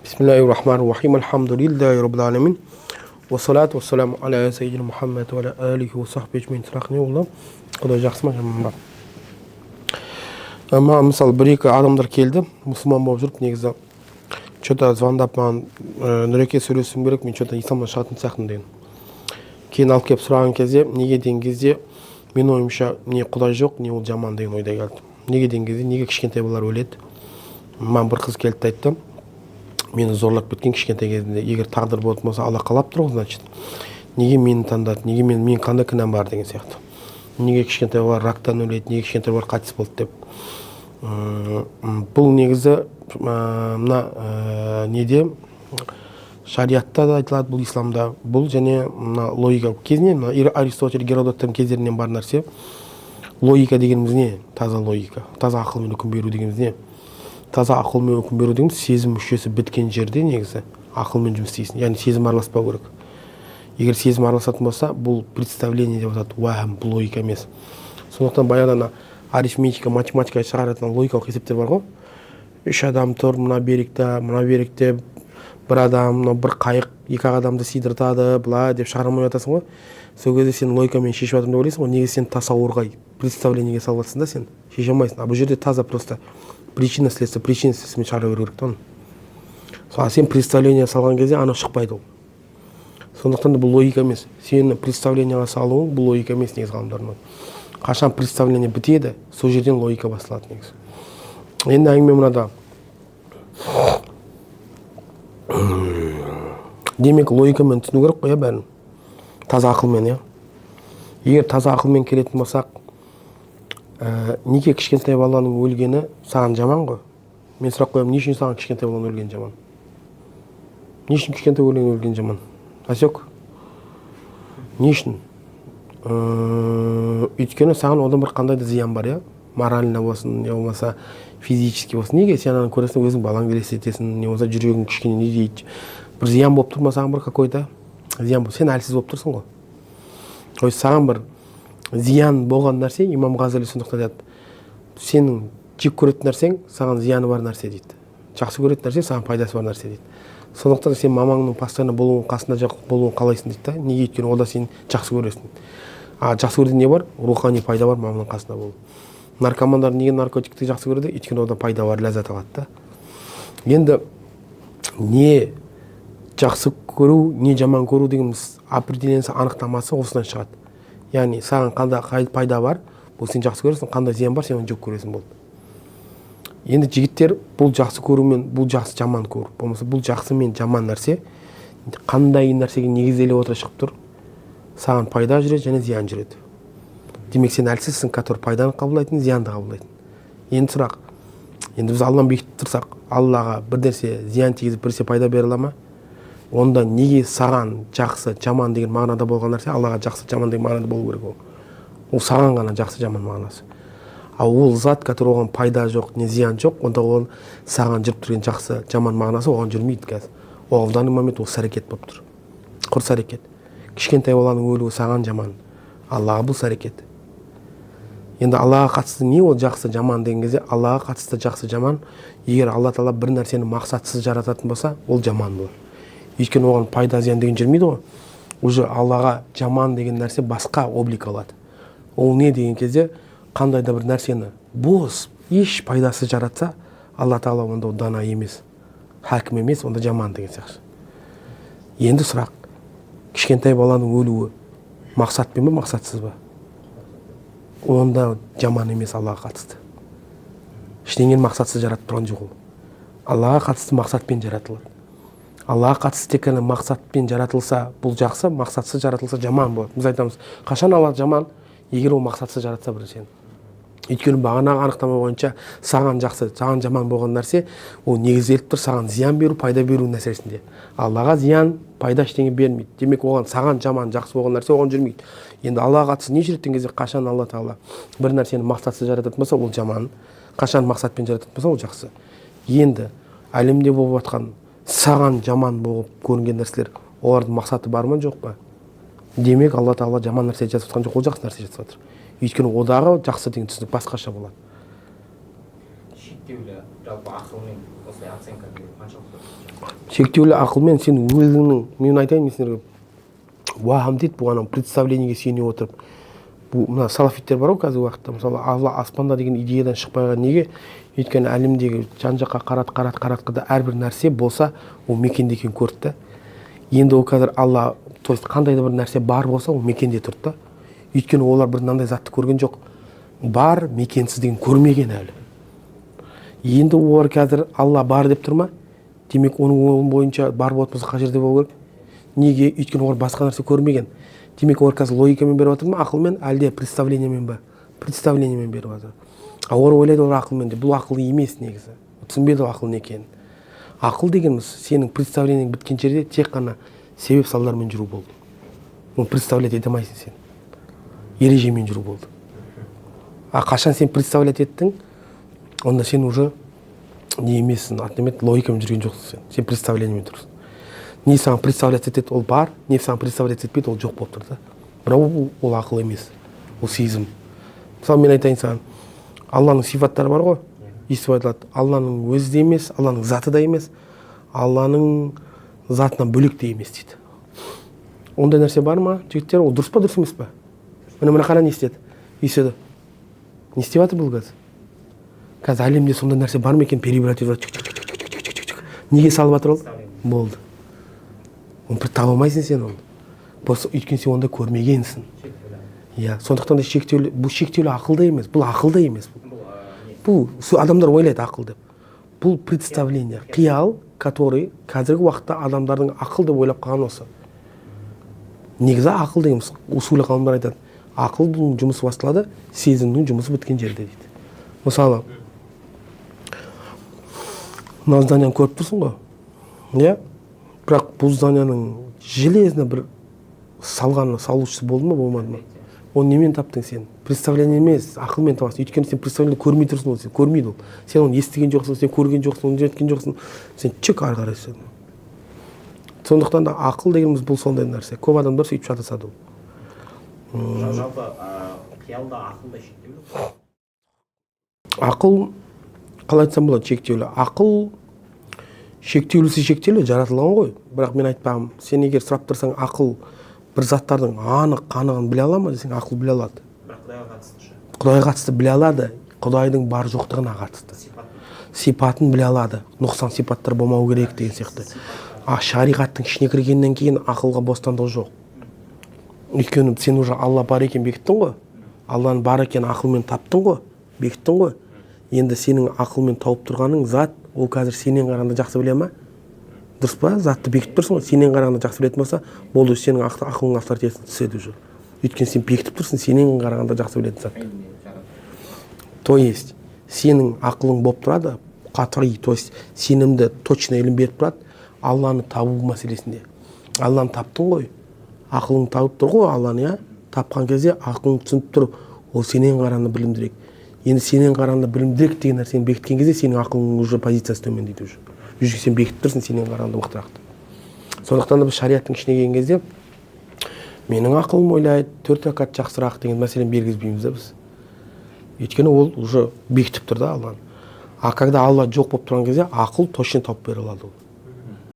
Бисмиллахир-рахманир-рахим. Алхамдулиллахи раббил аламин. Уассалату вассаламу аля саййидина Мухаммад ва аля алихи ва сахбихи ажмаин. Сұрақ не болды? Құдай жақсы ма, жаман ба? Мысалы, бір-екі адамдар келді, мұсылман болып жүріп, негізі что-то звондап маған нұреке сөйлесуім керек, мен что-то исламнан шығатын сияқтымын деген. Кейін алып келіп сұраған кезде, неге деген кезде, мен ойымша не Құдай жоқ, не ол жаман деген ойда келді. Неге деген кезде, неге кішкентай балалар өледі? Маған бір қыз келді айтты, мені зорлап кеткен кішкентай кезінде, егер тағдыр болатын болса, Алла қалап тұр ғой, значит. Неге мені таңдады, неге мен қандай кінәм бар деген сияқты. Неге кішкентай балалар рактан өледі, неге кішкентай балалар қайтыс болды деп. Бұл негізі мына неде шариатта да айтылады, бұл исламда, бұл және мына логика кезінен, Аристотель, Геродоттың кездерінен бар нәрсе. Логика дегеніміз не? Таза логика, таза ақылмен үкім беру дегеніміз не? Таза ақылмен үкім беру дегеніміз сезім мүшесі біткен жерде негізі ақылмен жұмыс істейсің, яғни сезім араласпау керек. Егер сезім араласатын болса, бұл представление деп атады, уәһім, бұл логика емес. Сондықтан баяғыда арифметика, математика шығаратын логикалық есептер бар ғой. Үш адам тұр, мына беректе бір адам, бір қайық екі адамды сидыртады, былай деп шығармай жатасың ғой. Сол кезде сен логикамен шешіп жатырмын деп ойлайсың ғой, неге сен тасауырға, представлениеге салып жатсың да, сен шеше алмайсың. Бұл жерде таза просто причина следствиемен шығара беру керек та оны. Сол сен представление салған кезде ана шықпайды ол. Сондықтан да бұл логика емес. Сені представлениеға салуың бұл логика емес негізі ғалымдардың. Қашан представление бітеді, сол жерден логика басталады негізі. Енді әңгіме мынада. Демек логикамен түсіну керек қой бәрін. Таза ақылмен, Егер таза ақылмен келетін болсақ, неге кішкентай баланың өлгені саған жаман ғой? Мен сұрақ қоямын, не үшін саған кішкентай баланың өлгені жаман? Не үшін кішкентай баланың өлгені жаман? Асек? Не үшін? Өйткені саған одан бір қандай да зиян бар, морально болсын, не болмаса физически болсын. Неге сен аны көресің, өзің балаңды елестетесің, не болмаса жүрегің кішкене не дейді. Бір зиян болып тұр ма саған, бір какой-то зиян болып, сен әлсіз болып тұрсың ғой. Ой, саған бір зиян болған нәрсе, имам Ғазали сондықтан айтады, сенің жек көретін нәрсең саған зияны бар нәрсе дейді. Жақсы көретін нәрсе саған пайдасы бар нәрсе дейді. Сондықтан сен мамаңның постоянно болуын, қасында болуын қалайсың дейді да. Неге? Өйткені ода сен жақсы көресің. Жақсы көретін не бар? Рухани пайда бар мамаңның қасында болу. Наркомандар неге наркотикті жақсы көреді? Өйткені ода пайда бар, ләззат алады да. Енді не жақсы көру, не жаман көру дегеніміз определениясы, анықтамасы осыдан шығады. Яғни саған қандай пайда бар, бұл сен жақсы көресің, қандай зиян бар, сен оны жек көресің болды. Енді жігіттер бұл жақсы көру мен бұл жақсы жаман көру, болмаса бұл жақсы мен жаман нәрсе қандай нәрсеге негізделе отыра шығып тұр, саған пайда жүреді және зиян жүреді. Демек сен әлсізсің, который пайданы қабылдайтын, зиянды қабылдайтын. Енді сұрақ, енді біз Алланы бекітіп тұрсақ, Аллаға бір нәрсе зиян тигізіп біресе пайда бере ала ма? Онда неге саған жақсы, жаман деген мағынада болған нәрсе Аллаға жақсы, жаман деген мағынада болу керек ол? Ол саған ғана жақсы, жаман мағынасы. Ол зат, который оған пайда жоқ, не зиян жоқ, онда ол саған жүріп тұрген жақсы, жаман мағынасы оған жүрмейді қазір. Ол в данный момент ол іс-әрекет болып тұр. Құрс әрекет. Кішкентай баланың өлуі саған жаман, Аллаға бұл іс-әрекет. Енді Аллаға қатысты не ол жақсы, жаман деген кезде, Аллаға қатысты жақсы, жаман, егер Алла Тағала бір нәрсені мақсатсыз жарататын болса, ол жаман болады. Өйткені оған пайда, зиян деген жүрмейді ғой. Уже Аллаға жаман деген нәрсе басқа облик алады. Ол не деген кезде, қандай да бір нәрсені бос, еш пайдасыз жаратса, Алла Тағала онда дана емес, хакім емес, онда жаман деген сияқты. Енді сұрақ, кішкентай баланың өлуі мақсатпен бе, мақсатсыз ба? Онда жаман емес Аллаға қатысты. Ештеңені мақсатсыз жаратып тұрған жоқ ол. Аллаға қатысты мақсатпен жаратылады. Аллаға қатысты тек қана мақсатпен жаратылса, бұл жақсы, мақсатсыз жаратылса жаман болады. Біз айтамыз, қашан Алла жаман? Егер ол мақсатсыз жаратса біріншіден. Өйткені бағанағы анықтама бойынша саған жақсы, саған жаман болған нәрсе, ол негізделіп тұр саған зиян беру, пайда беру нәрсесінде. Аллаға зиян, пайда ештеңе бермейді. Демек оған саған жаман, жақсы болған нәрсе оған жүрмейді. Енді Аллаға қатысты не жүретін кезде қашан Алла Тағала бір нәрсені мақсатсыз жарататын болса, ол жаман. Қашан мақсатпен жарататын болса, ол жақсы. Енді әлемде болып жатқан саған жаман болып көрінген нәрселер, олардың мақсаты бар ма, жоқ па? Демек Алла Тағала жаман нәрсе жасап жатқан жоқ, ол жақсы нәрсе жасап жатыр. Өйткені одағы жақсы деген түсінік басқаша болады. Шектеулі жалпы ақылмен осылай оценка беру қаншалықты? Шектеулі ақылмен сен өзіңнің, мен айтайын мен сендерге, уағам дейді, бұл анау представлениеге сүйене отырып. Бұл мына салафиттер бар ғой қазіргі уақытта, мысалы Алла аспанда деген идеядан шықпай қалған неге? Өйткені әлемдегі жан-жаққа қарат әрбір нәрсе болса, ол мекенде екенін көрді да. Енді ол қазір Алла, то есть қандай да бір нәрсе бар болса, ол мекенде тұрды да. Өйткені олар бір мынандай затты көрген жоқ. Бар, мекенсіз деген көрмеген әлі. Енді олар қазір Алла бар деп тұр ма? Демек оның бойынша бар болатын болса қай жерде болу керек? Неге? Өйткені олар басқа нәрсе көрмеген. Демек олар қазір логикамен беріп жатыр ма, ақылмен, әлде представлениемен ба? Представлениемен беріп жатыр. Олар ойлайды олар ақылмен деп. Бұл ақыл емес негізі. Түсінбеді ақыл не екенін. Ақыл дегеніміз сенің представлениең біткен жерде тек қана себеп салдармен жүру болды. Оны представлять ете алмайсың сен. Ережемен жүру болды. А қашан сен представлять еттің, онда сен уже не емессің, логикамен жүрген жоқсың сен. Сен представлениемен тұрсың. Не саған представлять етеді, ол бар, не саған представлять етпейді, ол жоқ болып тұр да. Бірақ ол ақыл емес, ол сезім. Мысалы мен айтайын саған, Алланың сипаттары бар ғой, естіп айтылады. Алланың өзі де емес, Алланың заты да емес, Алланың затынан бөлек те емес дейді. Ондай нәрсе бар ма, жігіттер? Ол дұрыс па, дұрыс емес па? Мына қара не істеді? Естеді. Не істеп жатыр бұл қазір? Қазір әлемде сондай нәрсе бар ма екен? Перебирать етіп жатыр. Неге салып жатыр ол? Болды. Оны бір таба алмайсың сен оны. Өйткені сен онда көрмегенсің. Иә, сондықтан да шектеулі, бұл шектеулі ақылда емес, бұл ақылда емес. Бұл адамдар ойлайды ақыл деп. Бұл представление, қиял, который қазіргі уақытта адамдардың ақыл деп ойлап қалған осы. Негізі ақыл дейміз, усулы ғалымдар айтады. Ақылдың жұмысы басталады, сезімнің жұмысы біткен жерде дейді. Мысалы, мына зданияны көріп тұрсың ғой? Иә? Бірақ бұл зданияның железно бір салушысы болды ма, болмады ма? Оны немен таптың сен? Представление емес, ақылмен табасың. Өйткені сен представление көрмей тұрсың, сен көрмейді ол. Сен оны естіген жоқсың, сен көрген жоқсың, оны жеткен жоқсың. Сен чек ары қарай түсесің. Сондықтан да ақыл дегеніміз бұл сондай нәрсе. Көп адамдар сөйтіп шатасады ол. Жалпы қиялда ақылда шектеулі. Ақыл, қалай айтсам болады, шектеулі. Ақыл шектеулісі шектеулі жаратылған ғой. Бірақ мен айтпағым, сен егер сұрап тұрсаң, ақыл бір заттардың анық қанығын біле ала ма десең, ақыл біле алады. Бірақ Құдайға қатысты. Құдайға қатысты біле алады. Құдайдың бар жоқтығына қатысты. Сипатын біле алады. Нұқсан сипаттар болмау керек деген сияқты. Шариғаттың ішіне кіргеннен кейін ақылға бостандық жоқ. Өйткені сен уже Алла бар екен бекіттің ғой. Алланың бар екен ақылмен таптың ғой, бекіттің ғой. Енді сенің ақылмен тауып тұрғаның зат, ол қазір сенен қарағанда жақсы біле ма? Дұрыс па? Затты бекітіп тұрсың ғой, сенен қарағанда жақсы білетін болса, болды, сенің ақылың авторитетін түседі уже. Өйткені сен бекітіп тұрсың, сенен қарағанда жақсы білетін зат. То есть, сенің ақылың болып тұрады, қатри, то есть, сенімді точно ілім беріп тұрады, Алланы табу мәселесінде. Алланы таптың ғой, ақылың тауып тұр ғой Алланы, иә? Тапқан кезде ақылың түсініп тұр, ол сенен қарағанда білімдірек. Енді сенен қарағанда білімдірек деген нәрсені бекіткен кезде сенің ақылың уже позициясы төмендейді уже. Жүзге сен бекітіп тұрсың, сенен қарағанда мықтырақты. Сондықтан да біз шариғаттың ішіне келген кезде менің ақылым ойлайды, 4 ракат жақсырақ деген мәселені бергізбейміз да біз. Өйткені ол уже бекітіп тұр да Алланы. А когда Алла жоқ болып тұрған кезде ақыл точно тауып бере алады ол.